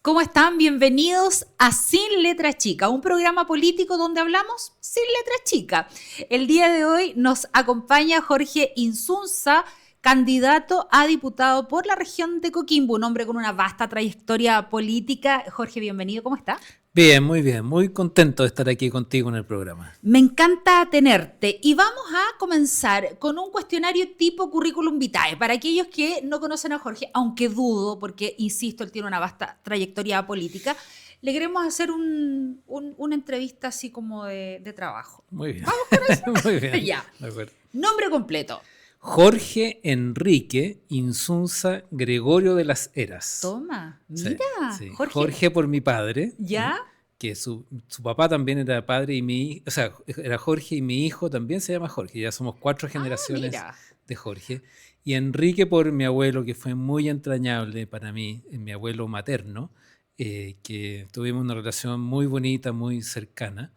¿Cómo están? Bienvenidos a Sin Letra Chica, un programa político donde hablamos sin letra chica. El día de hoy nos acompaña Jorge Insunza, candidato a diputado por la región de Coquimbo, un hombre con una vasta trayectoria política. Jorge, bienvenido, ¿cómo está? Bien, muy contento de estar aquí contigo en el programa. Me encanta tenerte y vamos a comenzar con un cuestionario tipo currículum vitae para aquellos que no conocen a Jorge, aunque dudo porque, insisto, él tiene una vasta trayectoria política. Le queremos hacer una entrevista así como de trabajo. Muy bien. ¿Vamos con eso? Muy bien. Ya. De acuerdo. Nombre completo. Jorge Enrique Insunza Gregorio de las Heras. Toma, Sí, mira. sí. Jorge. Jorge por mi padre. ¿Ya? Que su papá también era padre y era Jorge y mi hijo también se llama Jorge. Ya somos 4 generaciones de Jorge. Y Enrique por mi abuelo, que fue muy entrañable para mí, mi abuelo materno, que tuvimos una relación muy bonita, muy cercana.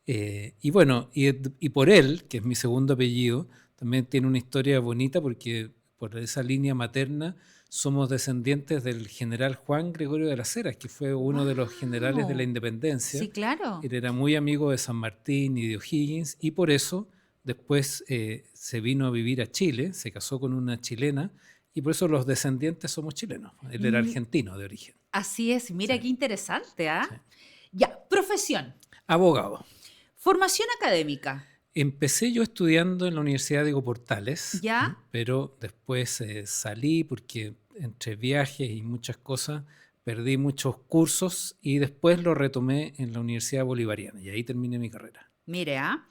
Y bueno, y por él, que es mi segundo apellido, también tiene una historia bonita porque por esa línea materna somos descendientes del general Juan Gregorio de las Heras, que fue uno de los generales de la independencia. Sí, claro. Él era muy amigo de San Martín y de O'Higgins y por eso después se vino a vivir a Chile, se casó con una chilena y por eso los descendientes somos chilenos. Él era argentino de origen. Así es, mira Sí. qué interesante, ¿ah? Sí. Ya, profesión. Abogado. Formación académica. Empecé yo estudiando en la Universidad Diego Portales, ¿Ya? pero después salí porque entre viajes y muchas cosas perdí muchos cursos y después lo retomé en la Universidad Bolivariana y ahí terminé mi carrera. Mire, ¿ah?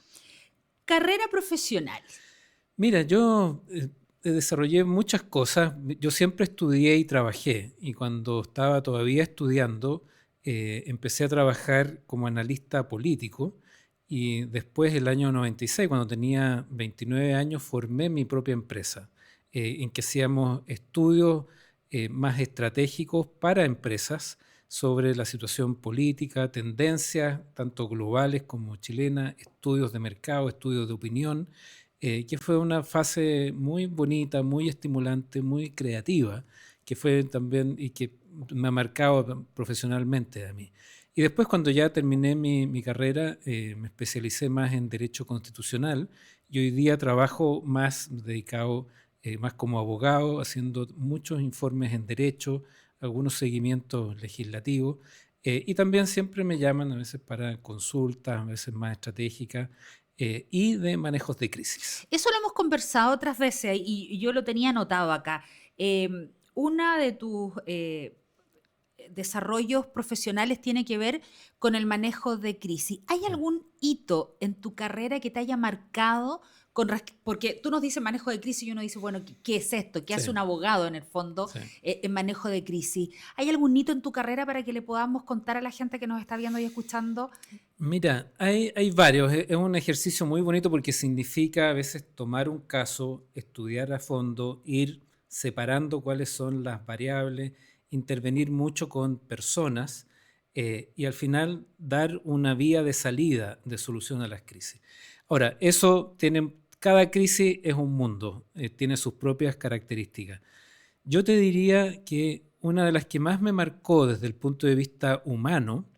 Carrera profesional. Mira, yo desarrollé muchas cosas. Yo siempre estudié y trabajé y cuando estaba todavía estudiando empecé a trabajar como analista político. Y después, el año 96, cuando tenía 29 años, formé mi propia empresa, en que hacíamos estudios más estratégicos para empresas sobre la situación política, tendencias, tanto globales como chilenas, estudios de mercado, estudios de opinión, que fue una fase muy bonita, muy estimulante, muy creativa, que fue también y que me ha marcado profesionalmente a mí. Y después cuando ya terminé mi carrera, me especialicé más en Derecho Constitucional y hoy día trabajo más dedicado, más como abogado, haciendo muchos informes en Derecho, algunos seguimientos legislativos y también siempre me llaman a veces para consultas, a veces más estratégicas y de manejos de crisis. Eso lo hemos conversado otras veces y yo lo tenía anotado acá. Una de tus desarrollos profesionales tiene que ver con el manejo de crisis. ¿Hay algún hito en tu carrera que te haya marcado? Porque tú nos dices manejo de crisis y uno dice, bueno, ¿qué es esto? ¿Qué hace un abogado en el fondo en manejo de crisis? ¿Hay algún hito en tu carrera para que le podamos contar a la gente que nos está viendo y escuchando? Mira, hay varios. Es un ejercicio muy bonito porque significa a veces tomar un caso, estudiar a fondo, ir separando cuáles son las variables, intervenir mucho con personas y al final dar una vía de salida, de solución a las crisis. Ahora, cada crisis es un mundo, tiene sus propias características. Yo te diría que una de las que más me marcó desde el punto de vista humano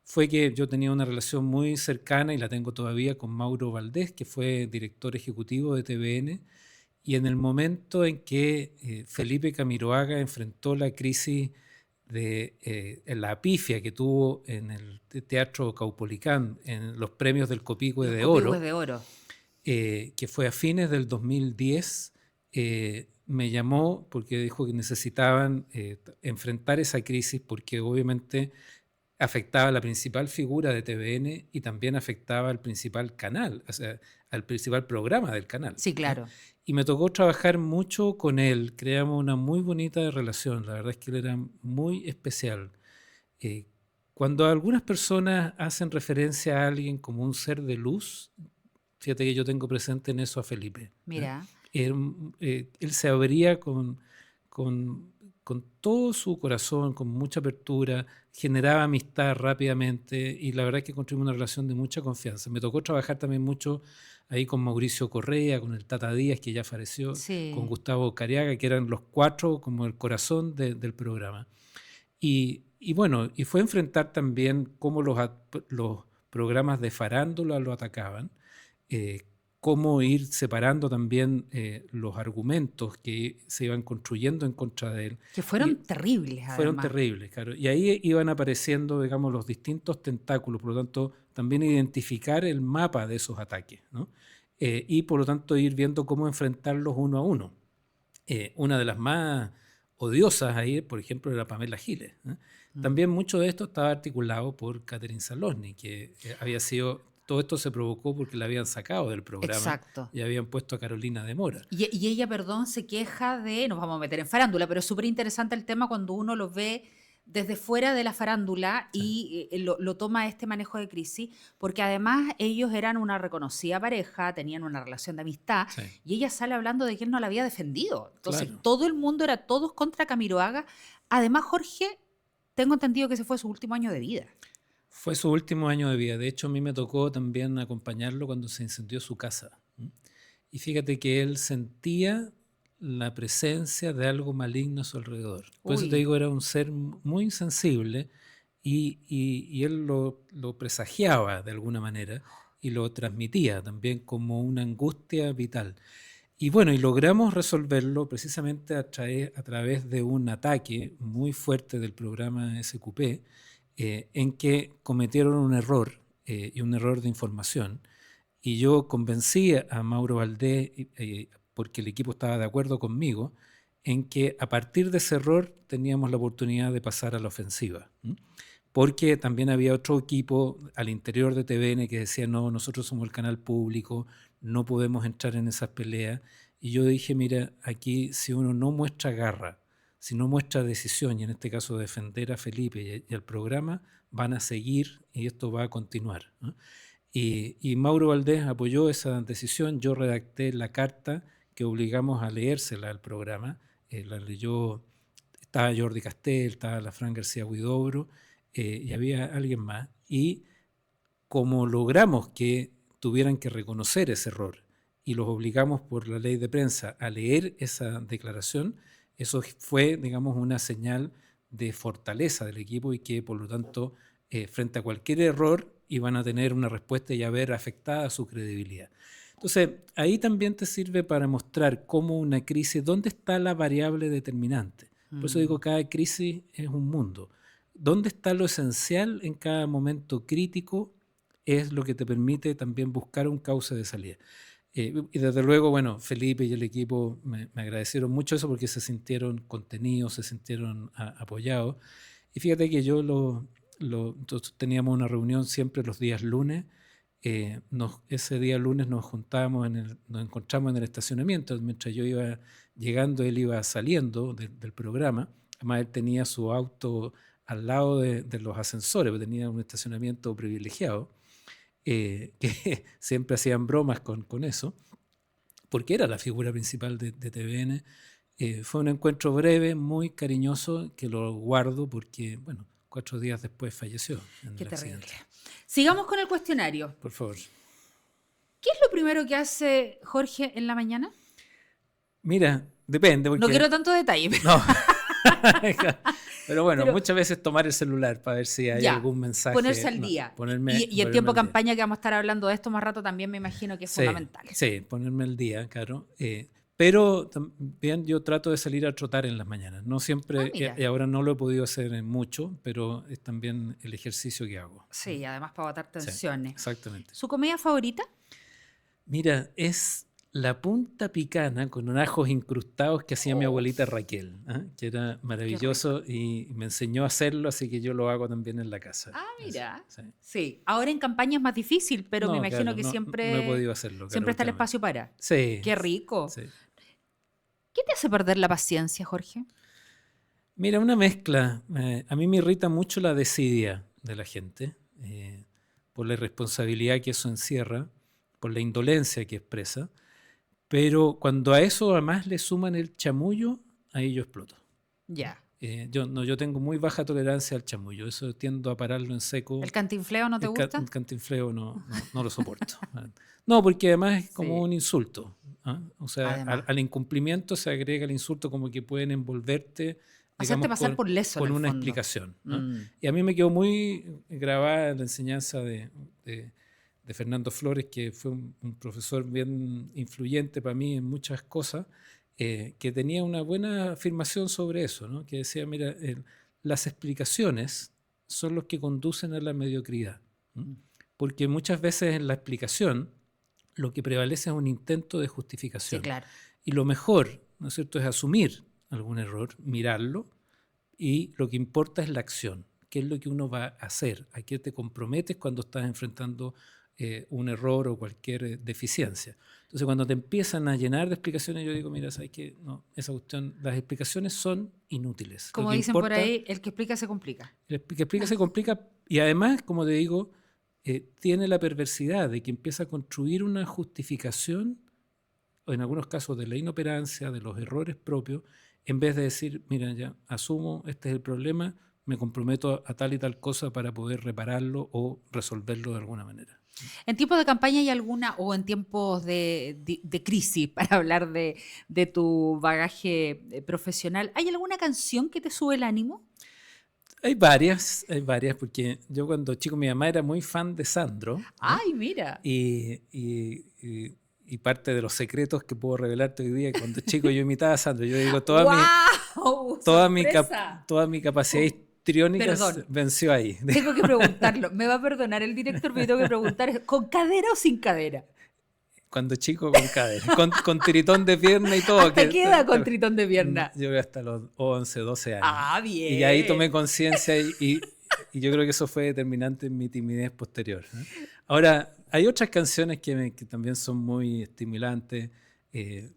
fue que yo tenía una relación muy cercana y la tengo todavía con Mauro Valdés, que fue director ejecutivo de TVN, y en el momento en que Felipe Camiroaga enfrentó la crisis en la pifia que tuvo en el Teatro Caupolicán, en los premios del Copihue de Oro, que fue a fines del 2010, me llamó porque dijo que necesitaban enfrentar esa crisis porque obviamente afectaba a la principal figura de TVN y también afectaba al principal canal, o sea, al principal programa del canal. Sí, claro. Y me tocó trabajar mucho con él, creamos una muy bonita relación, la verdad es que él era muy especial. Cuando algunas personas hacen referencia a alguien como un ser de luz, fíjate que yo tengo presente en eso a Felipe. Mira. Él se abría con todo su corazón, con mucha apertura, generaba amistad rápidamente y la verdad es que construimos una relación de mucha confianza. Me tocó trabajar también mucho ahí con Mauricio Correa, con el Tata Díaz, que ya falleció, con Gustavo Cariaga, que eran los 4 como el corazón del programa. Y y bueno, y fue enfrentar también cómo los programas de farándula lo atacaban, eh, cómo ir separando también los argumentos que se iban construyendo en contra de él. Que Y fueron terribles, fueron además. terribles, claro. Y ahí iban apareciendo, digamos, los distintos tentáculos, por lo tanto, también identificar el mapa de esos ataques, ¿no? Y por lo tanto ir viendo cómo enfrentarlos uno a uno. Una de las más odiosas ahí, por ejemplo, era Pamela Giles, ¿eh? También mucho de esto estaba articulado por Catherine Salosny, que había sido, todo esto se provocó porque la habían sacado del programa Exacto. y habían puesto a Carolina de Mora. Y ella, perdón, se queja de, nos vamos a meter en farándula, pero es súper interesante el tema cuando uno lo ve desde fuera de la farándula Sí. y lo toma este manejo de crisis, porque además ellos eran una reconocida pareja, tenían una relación de amistad, Sí, y ella sale hablando de que él no la había defendido. Entonces, claro. todo el mundo era todos contra Camiroaga. Además, Jorge, tengo entendido que ese fue su último año de vida. Fue su último año de vida. De hecho, a mí me tocó también acompañarlo cuando se incendió su casa. Y fíjate que él sentía la presencia de algo maligno a su alrededor. Por eso te Uy, digo, era un ser muy sensible y él lo presagiaba de alguna manera y lo transmitía también como una angustia vital. Y bueno, y logramos resolverlo precisamente a través de un ataque muy fuerte del programa SQP, en que cometieron un error y un error de información. Y yo convencí a Mauro Valdés, porque el equipo estaba de acuerdo conmigo, en que a partir de ese error teníamos la oportunidad de pasar a la ofensiva. Porque también había otro equipo al interior de TVN que decía, no, nosotros somos el canal público, no podemos entrar en esas peleas. Y yo dije, mira, aquí si uno no muestra garra, si no muestra decisión, y en este caso defender a Felipe y al programa, van a seguir y esto va a continuar, ¿no? Y Mauro Valdés apoyó esa decisión. Yo redacté la carta que obligamos a leérsela al programa. La leyó, estaba Jordi Castel, estaba la Fran García Huidobro y había alguien más. Y como logramos que tuvieran que reconocer ese error y los obligamos por la ley de prensa a leer esa declaración, eso fue, digamos, una señal de fortaleza del equipo y que, por lo tanto, frente a cualquier error iban a tener una respuesta y a ver afectada su credibilidad. Entonces, ahí también te sirve para mostrar cómo una crisis, dónde está la variable determinante. Por eso digo, cada crisis es un mundo. ¿Dónde está lo esencial en cada momento crítico? Es lo que te permite también buscar un cauce de salida. Y desde luego, bueno, Felipe y el equipo me agradecieron mucho eso porque se sintieron contenidos, se sintieron apoyados. Y fíjate que yo nosotros teníamos una reunión siempre los días lunes. Ese día lunes nos juntábamos, nos encontramos en el estacionamiento. Mientras yo iba llegando, él iba saliendo del programa. Además, él tenía su auto al lado de los ascensores, tenía un estacionamiento privilegiado, que siempre hacían bromas con eso, porque era la figura principal de TVN. Fue un encuentro breve, muy cariñoso, que lo guardo porque, bueno, 4 días después falleció en qué el terrible. accidente. Sigamos con el cuestionario. Por favor. ¿Qué es lo primero que hace Jorge en la mañana? Mira, depende, No porque... quiero tanto detalle, pero No. Pero bueno, Pero- muchas veces tomar el celular para ver si hay ya, algún mensaje. ponerse al No, día. ponerme Y en tiempo de al día. campaña, que vamos a estar hablando de esto más rato, también me imagino que es Sí, fundamental. sí, ponerme al día, claro. Pero también yo trato de salir a trotar en las mañanas. No Ah, siempre, mira. y ahora no lo he podido hacer en mucho, pero es también el ejercicio que hago. Sí, además para botar Sí, tensiones. exactamente. ¿Su comida favorita? Mira, es la punta picana con ajos incrustados que hacía mi Oh, abuelita Raquel, ¿ah? Que era qué rico. maravilloso y me enseñó a hacerlo, así que yo lo hago también en la casa. Ah, Eso, mira. sí. Sí, ahora en campaña es más difícil, pero me No, imagino claro, que no he siempre, podido hacerlo, claro, siempre está el últimamente. espacio para. Sí, Qué rico. sí. ¿Qué te hace perder la paciencia, Jorge? Mira, una mezcla. A mí me irrita mucho la desidia de la gente, por la irresponsabilidad que eso encierra, por la indolencia que expresa, pero cuando a eso además le suman el chamullo, ahí yo exploto. Ya. Yo tengo muy baja tolerancia al chamullo, eso tiendo a pararlo en seco. ¿El cantinfleo no te gusta? El cantinfleo no lo soporto. No, porque además es como Sí. un insulto, ¿ah? O sea, Además. al incumplimiento se agrega el insulto, como que pueden envolverte Hacerte pasar por leso con en el una fondo. explicación, ¿no? Y a mí me quedó muy grabada la enseñanza de Fernando Flores, que fue un profesor bien influyente para mí en muchas cosas, que tenía una buena afirmación sobre eso, ¿no? Que decía, mira, las explicaciones son los que conducen a la mediocridad, ¿no? Porque muchas veces en la explicación lo que prevalece es un intento de Sí, justificación. claro. Y lo mejor, ¿no es cierto?, es asumir algún error, mirarlo, y lo que importa es la acción. ¿Qué es lo que uno va a hacer? ¿A qué te comprometes cuando estás enfrentando un error o cualquier deficiencia? Entonces, cuando te empiezan a llenar de explicaciones, yo digo, mira, ¿sabes qué? No, esa cuestión, las explicaciones son inútiles. Lo Como que dicen por importa, ahí, el que explica se complica. el que explica se complica, y además, como te digo, tiene la perversidad de que empieza a construir una justificación, o en algunos casos de la inoperancia, de los errores propios, en vez de decir, mira, ya asumo, este es el problema, me comprometo a tal y tal cosa para poder repararlo o resolverlo de alguna manera. ¿En tiempos de campaña hay alguna, o en tiempos de crisis, para hablar de tu bagaje profesional, ¿hay alguna canción que te sube el ánimo? Hay varias, porque yo cuando chico mi mamá era muy fan de Sandro, ¿no? ¡Ay, mira! Y parte de los secretos que puedo revelarte hoy día, cuando chico yo imitaba a Sandro, yo digo, ¡Wow! ¡Sorpresa! toda mi capacidad histriónica Perdón, venció ahí. tengo que preguntarlo. Me va a perdonar el director, pero tengo que preguntar, ¿con cadera o sin cadera? Cuando chico con cadera, con tiritón de pierna y todo. ¿Hasta qué edad con tritón de pierna? Yo creo hasta los 11, 12 años. Ah, bien. Y ahí tomé conciencia y yo creo que eso fue determinante en mi timidez posterior, ¿no? Ahora, hay otras canciones que también son muy estimulantes.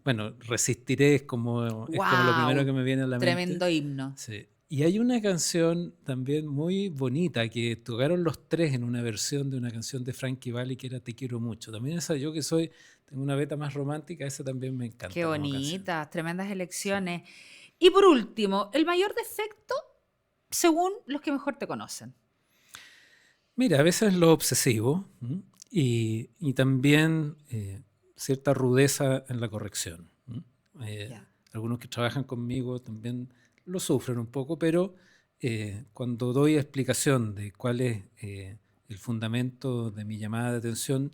Bueno, Resistiré es como lo primero que me viene a la mente. Tremendo himno. Sí. Y hay una canción también muy bonita que tocaron los tres en una versión de una canción de Frankie Valli que era Te quiero mucho. También esa, yo que tengo una beta más romántica, esa también me encanta. Qué como canción. bonitas, tremendas elecciones. Sí. Y por último, el mayor defecto según los que mejor te conocen. Mira, a veces lo obsesivo y también cierta rudeza en la corrección. Algunos que trabajan conmigo también lo sufren un poco, pero cuando doy explicación de cuál es el fundamento de mi llamada de atención,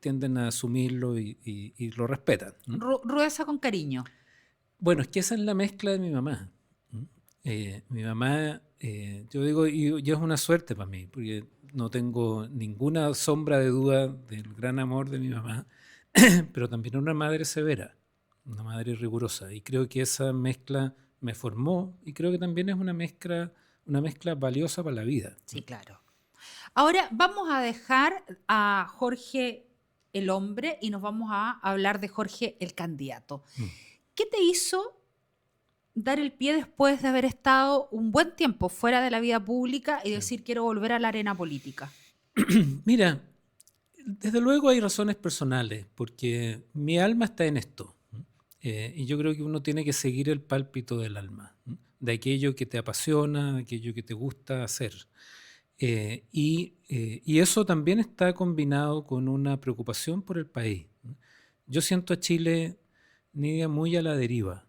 tienden a asumirlo y lo respetan. Rudeza con cariño. Bueno, es que esa es la mezcla de mi mamá. Mi mamá, yo digo, y es una suerte para mí, porque no tengo ninguna sombra de duda del gran amor de mi mamá, pero también una madre severa, una madre rigurosa, y creo que esa mezcla me formó y creo que también es una mezcla valiosa para la vida. Sí, claro. Ahora vamos a dejar a Jorge el hombre y nos vamos a hablar de Jorge el candidato. ¿Qué te hizo dar el pie después de haber estado un buen tiempo fuera de la vida pública y decir quiero volver a la arena política? Mira, desde luego hay razones personales, porque mi alma está en esto. Y yo creo que uno tiene que seguir el pálpito del alma, de aquello que te apasiona, de aquello que te gusta hacer. Y eso también está combinado con una preocupación por el país. Yo siento a Chile, Nidia, muy a la deriva,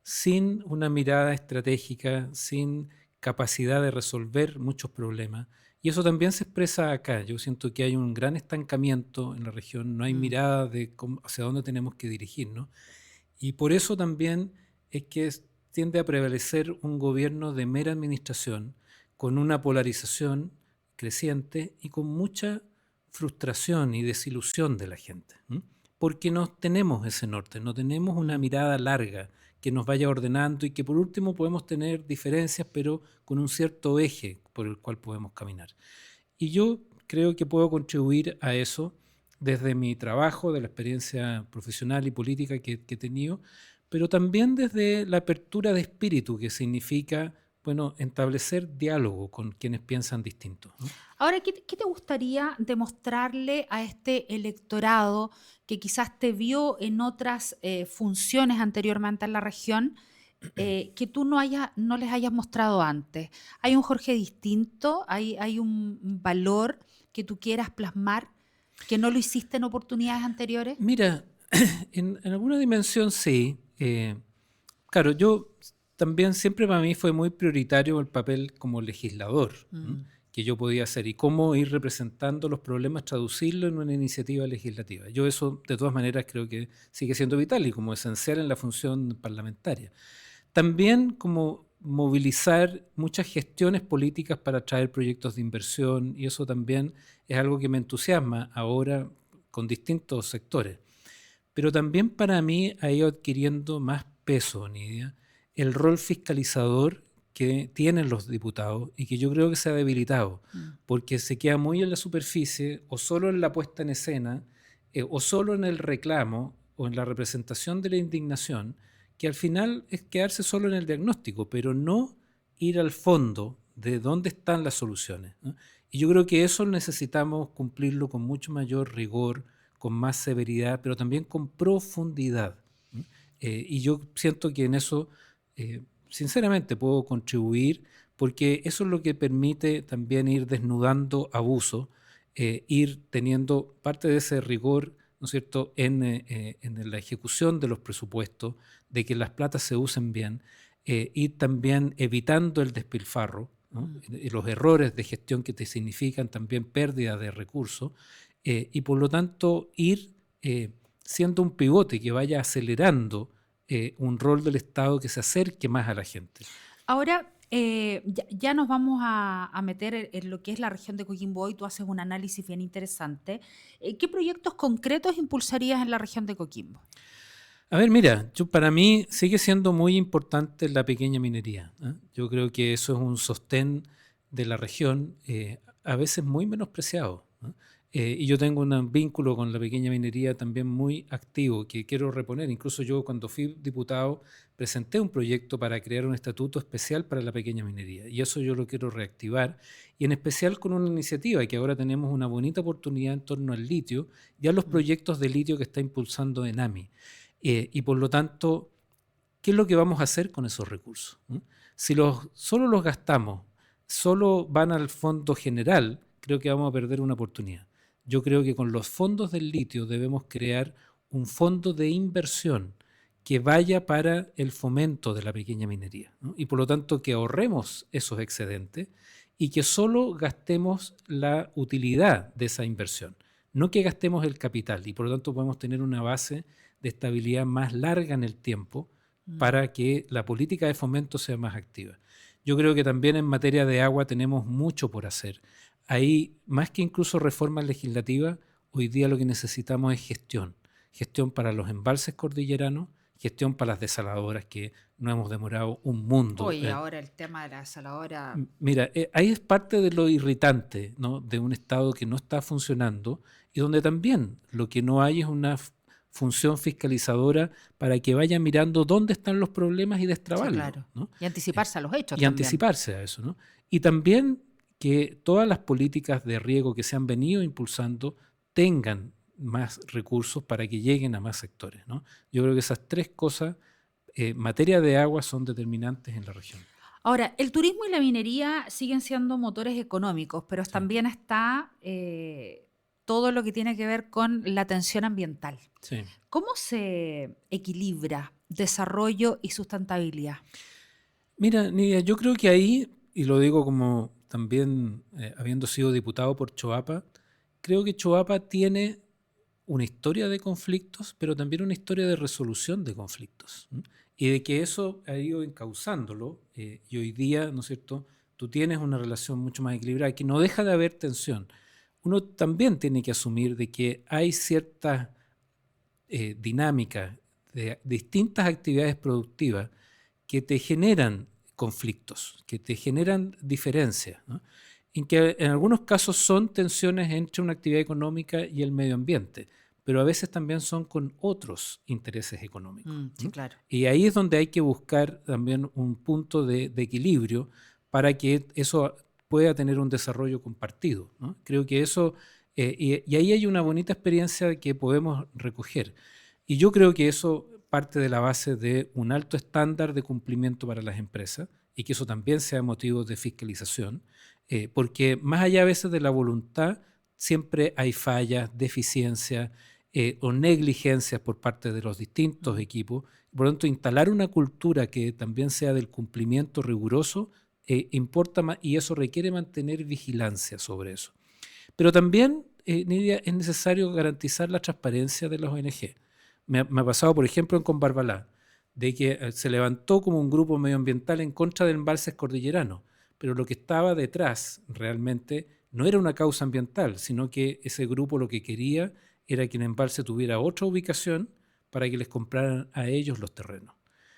sin una mirada estratégica, sin capacidad de resolver muchos problemas. Y eso también se expresa acá. Yo siento que hay un gran estancamiento en la región, no hay mirada de hacia dónde tenemos que dirigirnos. Y por eso también es que tiende a prevalecer un gobierno de mera administración, con una polarización creciente y con mucha frustración y desilusión de la gente. Porque no tenemos ese norte, no tenemos una mirada larga que nos vaya ordenando y que por último podemos tener diferencias, pero con un cierto eje por el cual podemos caminar. Y yo creo que puedo contribuir a eso desde mi trabajo, de la experiencia profesional y política que he tenido, pero también desde la apertura de espíritu, que significa, bueno, establecer diálogo con quienes piensan distinto, ¿no? Ahora, ¿qué te gustaría demostrarle a este electorado que quizás te vio en otras funciones anteriormente en la región, que tú no les hayas mostrado antes? ¿Hay un Jorge distinto? ¿Hay un valor que tú quieras plasmar que no lo hiciste en oportunidades anteriores? Mira, en alguna dimensión sí. Claro, yo también siempre para mí fue muy prioritario el papel como legislador, ¿no? Que yo podía hacer y cómo ir representando los problemas, traducirlo en una iniciativa legislativa. Yo eso, de todas maneras, creo que sigue siendo vital y como esencial en la función parlamentaria. También como movilizar muchas gestiones políticas para traer proyectos de inversión, y eso también es algo que me entusiasma ahora con distintos sectores. Pero también para mí ha ido adquiriendo más peso, Nidia, el rol fiscalizador que tienen los diputados y que yo creo que se ha debilitado, porque se queda muy en la superficie o solo en la puesta en escena o solo en el reclamo o en la representación de la indignación, que al final es quedarse solo en el diagnóstico, pero no ir al fondo de dónde están las soluciones, ¿no? Y yo creo que eso necesitamos cumplirlo con mucho mayor rigor, con más severidad, pero también con profundidad, ¿no? Y yo siento que en eso, sinceramente, puedo contribuir, porque eso es lo que permite también ir desnudando abusos, ir teniendo parte de ese rigor, ¿no es cierto?, en la ejecución de los presupuestos, de que las platas se usen bien, ir también evitando el despilfarro, ¿no? Y los errores de gestión que te significan también pérdida de recursos, y por lo tanto ir siendo un pivote que vaya acelerando un rol del Estado que se acerque más a la gente. Ahora, ya nos vamos a meter en lo que es la región de Coquimbo y tú haces un análisis bien interesante. ¿Qué proyectos concretos impulsarías en la región de Coquimbo? A ver, mira, para mí sigue siendo muy importante la pequeña minería, ¿eh? Yo creo que eso es un sostén de la región, a veces muy menospreciado, ¿no? Y yo tengo un vínculo con la pequeña minería también muy activo que quiero reponer. Incluso yo cuando fui diputado presenté un proyecto para crear un estatuto especial para la pequeña minería y eso yo lo quiero reactivar y en especial con una iniciativa que ahora tenemos una bonita oportunidad en torno al litio y a los proyectos de litio que está impulsando ENAMI. Y por lo tanto, ¿qué es lo que vamos a hacer con esos recursos? ¿No? Si solo los gastamos, solo van al fondo general, creo que vamos a perder una oportunidad. Yo creo que con los fondos del litio debemos crear un fondo de inversión que vaya para el fomento de la pequeña minería, ¿no? Y por lo tanto que ahorremos esos excedentes y que solo gastemos la utilidad de esa inversión, no que gastemos el capital y por lo tanto podemos tener una base de estabilidad más larga en el tiempo para que la política de fomento sea más activa. Yo creo que también en materia de agua tenemos mucho por hacer. Ahí, más que incluso reformas legislativas, hoy día lo que necesitamos es gestión. Gestión para los embalses cordilleranos, gestión para las desaladoras, que no hemos demorado un mundo. Oye, ahora el tema de la desaladora. Mira, ahí es parte de lo irritante, ¿no? De un Estado que no está funcionando y donde también lo que no hay es una función fiscalizadora para que vaya mirando dónde están los problemas y Sí, destrabarlos, claro. ¿no? Y anticiparse a los hechos Y también. anticiparse a eso, ¿no? Y también que todas las políticas de riego que se han venido impulsando tengan más recursos para que lleguen a más sectores, ¿no? Yo creo que esas tres cosas, en materia de agua, son determinantes en la región. Ahora, el turismo y la minería siguen siendo motores económicos, pero Sí, también está todo lo que tiene que ver con la tensión ambiental. sí. ¿Cómo se equilibra desarrollo y sustentabilidad? Mira, Nidia, yo creo que ahí, y lo digo como también habiendo sido diputado por Choapa, creo que Choapa tiene una historia de conflictos, pero también una historia de resolución de conflictos, ¿no? Y de que eso ha ido encauzándolo, y hoy día, ¿no es cierto?, tú tienes una relación mucho más equilibrada, que no deja de haber tensión. Uno también tiene que asumir de que hay ciertas dinámicas de distintas actividades productivas que te generan conflictos, que te generan diferencias, ¿no? En que en algunos casos son tensiones entre una actividad económica y el medio ambiente, pero a veces también son con otros intereses económicos, Sí, ¿no? claro. Y ahí es donde hay que buscar también un punto de equilibrio para que eso pueda tener un desarrollo compartido, ¿no? Creo que eso, y ahí hay una bonita experiencia que podemos recoger. Y yo creo que eso parte de la base de un alto estándar de cumplimiento para las empresas y que eso también sea motivo de fiscalización, porque más allá a veces de la voluntad, siempre hay fallas, deficiencias o negligencias por parte de los distintos equipos Por lo tanto, instalar una cultura que también sea del cumplimiento riguroso importa más, y eso requiere mantener vigilancia sobre eso. Pero también, Nidia, es necesario garantizar la transparencia de las ONG. Me ha pasado, por ejemplo, en Combarbalá, de que se levantó como un grupo medioambiental en contra del embalse cordillerano, pero lo que estaba detrás realmente no era una causa ambiental, sino que ese grupo lo que quería era que el embalse tuviera otra ubicación para que les compraran a ellos los terrenos.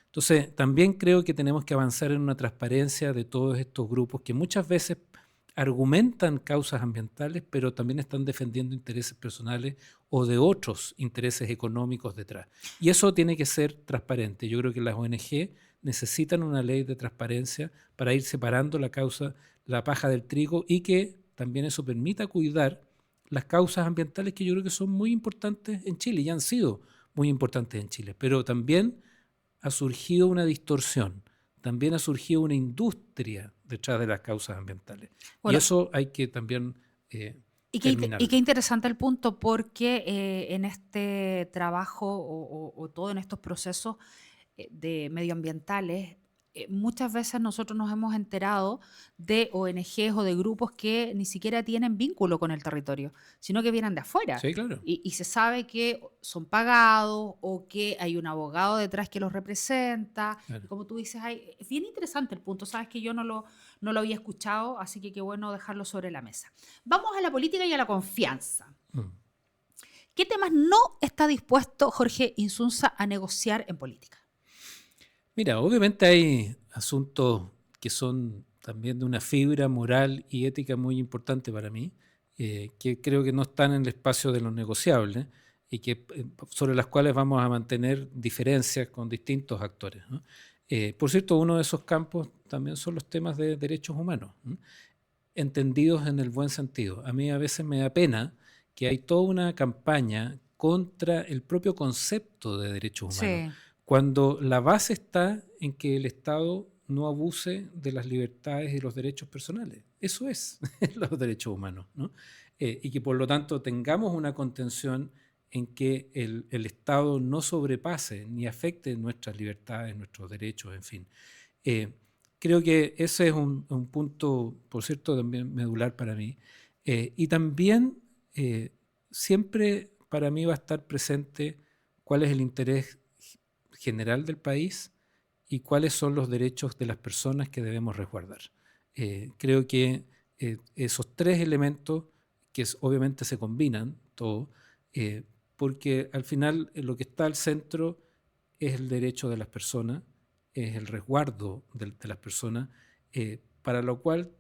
Entonces, también creo que tenemos que avanzar en una transparencia de todos estos grupos que muchas veces argumentan causas ambientales, pero también están defendiendo intereses personales o de otros intereses económicos detrás. Y eso tiene que ser transparente. Yo creo que las ONG necesitan una ley de transparencia para ir separando la causa, la paja del trigo, y que también eso permita cuidar las causas ambientales que yo creo que son muy importantes en Chile y han sido muy importantes en Chile. Pero también ha surgido una distorsión, también ha surgido una industria detrás de las causas ambientales. Y Bueno, eso hay que también y qué terminarlo. interesante el punto, porque en este trabajo o todo en estos procesos de medioambientales, muchas veces nosotros nos hemos enterado de ONGs o de grupos que ni siquiera tienen vínculo con el territorio, sino que vienen de afuera. Sí, claro. Y se sabe que son pagados o que hay un abogado detrás que los representa. Y Claro. como tú dices, es bien interesante el punto. Sabes que yo no lo había escuchado, así que qué bueno dejarlo sobre la mesa. Vamos a la política y a la confianza. Mm. ¿Qué temas no está dispuesto Jorge Insunza a negociar en política? Mira, obviamente hay asuntos que son también de una fibra moral y ética muy importante para mí, que creo que no están en el espacio de lo negociable y que, sobre las cuales vamos a mantener diferencias con distintos actores, ¿no? Por cierto, uno de esos campos también son los temas de derechos humanos, ¿no? Entendidos en el buen sentido. A mí a veces me da pena que hay toda una campaña contra el propio concepto de derechos humanos, Sí. cuando la base está en que el Estado no abuse de las libertades y los derechos personales. Eso es los derechos humanos, ¿no? Y que por lo tanto tengamos una contención en que el Estado no sobrepase ni afecte nuestras libertades, nuestros derechos, en fin. Eh, Creo que ese es un punto, por cierto, también medular para mí. Y también siempre para mí va a estar presente cuál es el interés general del país y cuáles son los derechos de las personas que debemos resguardar. Creo que esos tres elementos, obviamente se combinan todo, porque al final lo que está al centro es el derecho de las personas, es el resguardo de las personas, para lo cual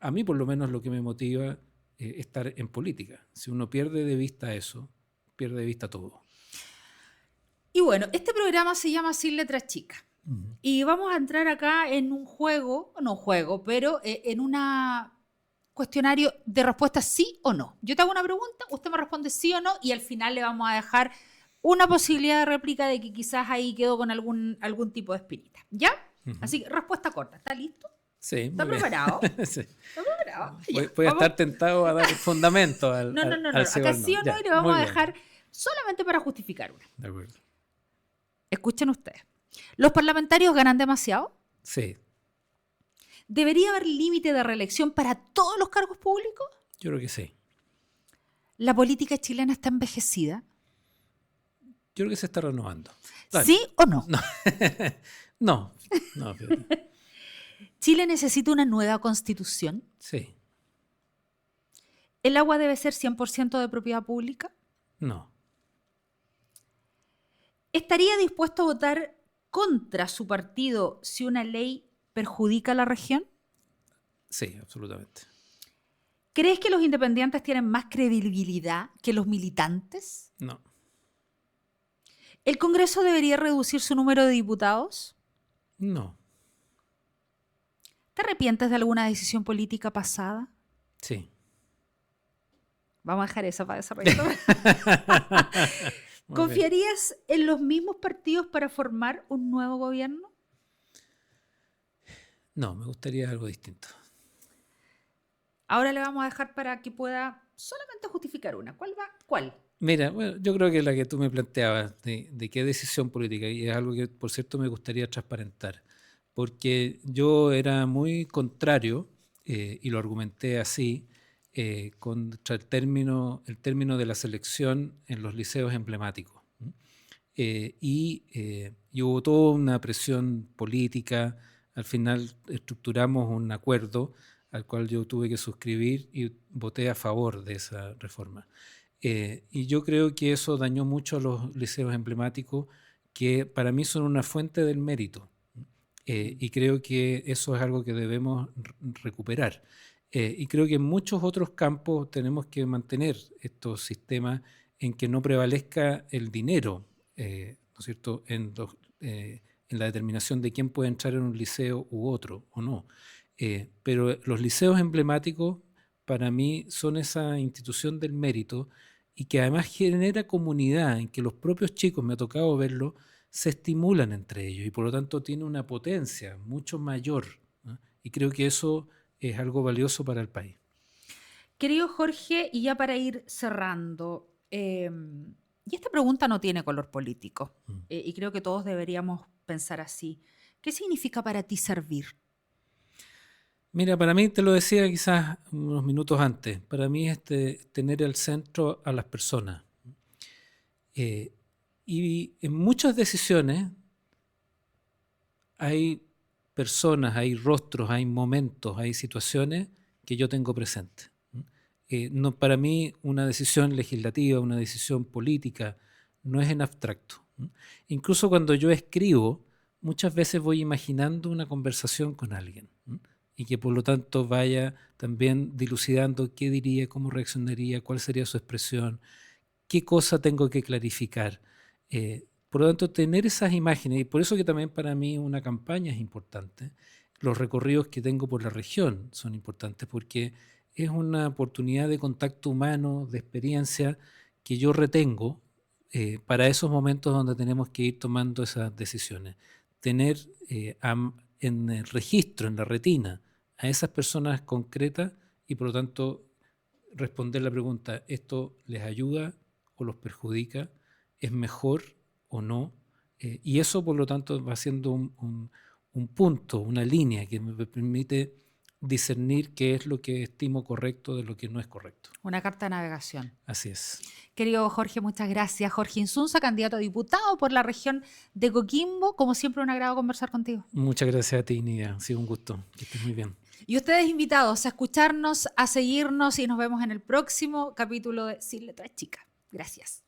a mí por lo menos lo que me motiva estar en política. Si uno pierde de vista eso, pierde de vista todo. Y bueno, este programa se llama Sin Letras Chicas. Ujú. Y vamos a entrar acá en un juego, no juego, pero en un cuestionario de respuesta sí o no. Yo te hago una pregunta, usted me responde sí o no, y al final le vamos a dejar una posibilidad de réplica de que quizás ahí quedó con algún tipo de espinita. ¿Ya? Ujú. Así que respuesta corta. ¿Está listo? Sí, ¿Está muy bien. preparado? Sí. ¿Está preparado? Ya, Voy a vamos. estar tentado a dar fundamento al, No, no, al, no, no. al sí o Acá al no. sí o no, Ya, y le muy vamos a bien. dejar solamente para justificar una. De acuerdo. Escuchen ustedes. ¿Los parlamentarios ganan demasiado? Sí, ¿Debería haber límite de reelección para todos los cargos públicos? yo creo que sí. ¿La política chilena está envejecida? Yo creo que se está renovando. Dale. ¿Sí o no? No, no, no, fíjate. ¿Chile necesita una nueva constitución? Sí, ¿El agua debe ser 100% de propiedad pública? no, ¿Estaría dispuesto a votar contra su partido si una ley perjudica a la región? sí, absolutamente. ¿Crees que los independientes tienen más credibilidad que los militantes? No, ¿El Congreso debería reducir su número de diputados? no, ¿Te arrepientes de alguna decisión política pasada? sí. Vamos a dejar esa para desarrollar. Muy bien. ¿Confiarías en los mismos partidos para formar un nuevo gobierno? No, me gustaría algo distinto. Ahora le vamos a dejar para que pueda solamente justificar una. ¿Cuál va? ¿Cuál? Mira, bueno, yo creo que la que tú me planteabas de qué decisión política, y es algo que, por cierto, me gustaría transparentar, porque yo era muy contrario, y lo argumenté así, contra el término de la selección en los liceos emblemáticos. ¿M? Y hubo toda una presión política, al final estructuramos un acuerdo al cual yo tuve que suscribir y voté a favor de esa reforma. Y yo creo que eso dañó mucho a los liceos emblemáticos, que para mí son una fuente del mérito. Y creo que eso es algo que debemos recuperar. Y creo que en muchos otros campos tenemos que mantener estos sistemas en que no prevalezca el dinero, ¿no es cierto?, en la determinación de quién puede entrar en un liceo u otro o no. Pero los liceos emblemáticos para mí son esa institución del mérito y que además genera comunidad en que los propios chicos, me ha tocado verlo, se estimulan entre ellos y por lo tanto tiene una potencia mucho mayor, ¿no? Y creo que eso es algo valioso para el país. Querido Jorge, y ya para ir cerrando, y esta pregunta no tiene color político, Mm. y creo que todos deberíamos pensar así. ¿Qué significa para ti servir? Mira, para mí, te lo decía quizás unos minutos antes, para mí es tener al centro a las personas. Eh, y en muchas decisiones hay personas, hay rostros, hay momentos, hay situaciones que yo tengo presentes. No, para mí una decisión legislativa, una decisión política, no es en abstracto. Incluso cuando yo escribo, muchas veces voy imaginando una conversación con alguien, y que por lo tanto vaya también dilucidando qué diría, cómo reaccionaría, cuál sería su expresión, qué cosa tengo que clarificar. Por lo tanto, tener esas imágenes, y por eso que también para mí una campaña es importante, los recorridos que tengo por la región son importantes porque es una oportunidad de contacto humano, de experiencia que yo retengo para esos momentos donde tenemos que ir tomando esas decisiones. Tener en el registro, en la retina, a esas personas concretas y por lo tanto responder la pregunta, ¿esto les ayuda o los perjudica? ¿Es mejor o no? Y eso, por lo tanto, va siendo un punto, una línea que me permite discernir qué es lo que estimo correcto de lo que no es correcto. Una carta de navegación. Así es. Querido Jorge, muchas gracias. Jorge Insunza, candidato a diputado por la región de Coquimbo. Como siempre, un agrado conversar contigo. Muchas gracias a ti, Nidia. Ha sido un gusto. Que estés muy bien. Y ustedes invitados a escucharnos, a seguirnos y nos vemos en el próximo capítulo de Sin Letras Chicas. Gracias.